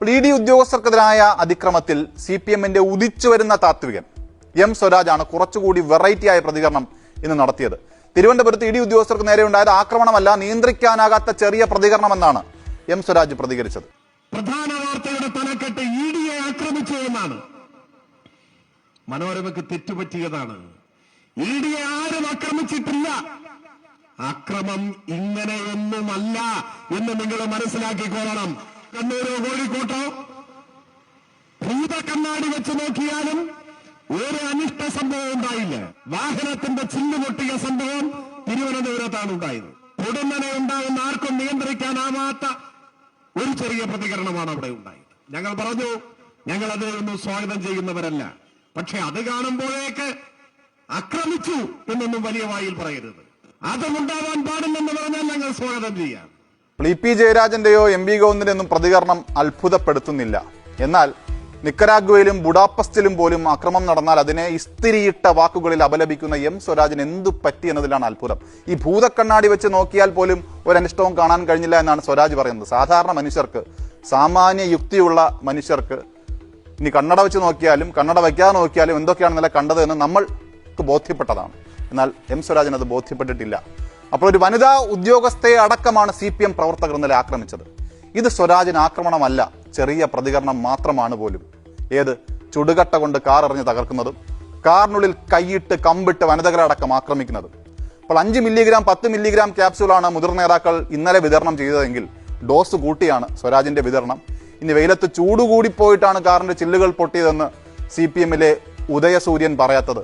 ED ഉദ്യോഗസ്ഥർക്കെതിരായ അതിക്രമത്തിൽ സിപിഎമ്മിന്റെ ഉദിച്ചുവരുന്ന താത്വികൻ M സ്വരാജാണ് കുറച്ചുകൂടി വെറൈറ്റിയായ പ്രതികരണം ഇന്ന് നടത്തിയത്. തിരുവനന്തപുരത്ത് ഇഡി ഉദ്യോഗസ്ഥർക്ക് നേരെയുണ്ടായത് ആക്രമണമല്ല, നിയന്ത്രിക്കാനാകാത്ത ചെറിയ പ്രതികരണമെന്നാണ് എം സ്വരാജ് പ്രതികരിച്ചത്. പ്രധാന വാർത്തയുടെ തലക്കെട്ട് ഇഡിയെ ആക്രമിച്ചു എന്നാണ്. മനോരമയ്ക്ക് തെറ്റുപറ്റിയതാണ്. ഇഡിയെ ആരും ആക്രമിച്ചിട്ടില്ല. അക്രമം ഇങ്ങനെയൊന്നുമല്ല എന്ന് നിങ്ങൾ മനസ്സിലാക്കിക്കൊള്ളണം. കണ്ണൂരോ കോഴിക്കോട്ടോ ഭൂതക്കണ്ണാടി വെച്ച് നോക്കിയാലും ഒരു അനിഷ്ട സംഭവം ഉണ്ടായില്ല. വാഹനത്തിന്റെ ചില്ല് പൊട്ടിയ സംഭവം തിരുവനന്തപുരത്താണ് ഉണ്ടായത്. പൊടുന്നനെ ഉണ്ടാകുന്ന ആർക്കും നിയന്ത്രിക്കാനാവാത്ത ഒരു ചെറിയ പ്രതികരണമാണ് അവിടെ ഉണ്ടായത്. ഞങ്ങൾ പറഞ്ഞു, ഞങ്ങൾ അതിനൊന്നും സ്വാഗതം ചെയ്യുന്നവരല്ല. പക്ഷെ അത് കാണുമ്പോഴേക്ക് ആക്രമിച്ചു എന്നൊന്നും വലിയ വായിൽ പറയരുത്. അതും ഉണ്ടാവാൻ പാടില്ലെന്ന് പറഞ്ഞാൽ ഞങ്ങൾ സ്വാഗതം ചെയ്യാം. പി ജയരാജന്റെയോ എം വി ഗോവിന്ദന്റെയൊന്നും പ്രതികരണം അത്ഭുതപ്പെടുത്തുന്നില്ല. എന്നാൽ നിക്കരാഗ്വയിലും ബുഡാപസ്റ്റിലും പോലും അക്രമം നടന്നാൽ അതിനെ ഇസ്തിരിയിട്ട വാക്കുകളിൽ അപലപിക്കുന്ന എം സ്വരാജിന് എന്തു പറ്റി എന്നതിലാണ് അത്ഭുതം. ഈ ഭൂതക്കണ്ണാടി വെച്ച് നോക്കിയാൽ പോലും ഒരനിഷ്ടവും കാണാൻ കഴിഞ്ഞില്ല എന്നാണ് സ്വരാജ് പറയുന്നത്. സാധാരണ മനുഷ്യർക്ക്, സാമാന്യ യുക്തിയുള്ള മനുഷ്യർക്ക് ഇനി കണ്ണട വെച്ച് നോക്കിയാലും കണ്ണട വയ്ക്കാതെ നോക്കിയാലും എന്തൊക്കെയാണെന്നല്ല കണ്ടത് എന്ന് നമ്മൾക്ക് ബോധ്യപ്പെട്ടതാണ്. എന്നാൽ എം സ്വരാജിന് അത് ബോധ്യപ്പെട്ടിട്ടില്ല. അപ്പോൾ ഒരു വനിതാ ഉദ്യോഗസ്ഥയെ അടക്കമാണ് സിപിഎം പ്രവർത്തകർ ഇന്നലെ ആക്രമിച്ചത്. ഇത് സ്വരാജിന് ആക്രമണമല്ല, ചെറിയ പ്രതികരണം മാത്രമാണ് പോലും. ഏത് ചുടുകട്ട കൊണ്ട് കാർ എറിഞ്ഞ് തകർക്കുന്നതും കാറിനുള്ളിൽ കൈയിട്ട് കമ്പിട്ട് വനിതകളടക്കം ആക്രമിക്കുന്നതും. അപ്പോൾ 5 മില്ലിഗ്രാം 10 മില്ലിഗ്രാം ക്യാപ്സ്യൂളാണ് മുതിർന്ന നേതാക്കൾ ഇന്നലെ വിതരണം ചെയ്തതെങ്കിൽ ഡോസ് കൂട്ടിയാണ് സ്വരാജിന്റെ വിതരണം. ഇനി വെയിലത്ത് ചൂടുകൂടിപ്പോയിട്ടാണ് കാറിന്റെ ചില്ലുകൾ പൊട്ടിയതെന്ന് സിപിഎമ്മിലെ ഉദയസൂര്യൻ പറയാത്തത്.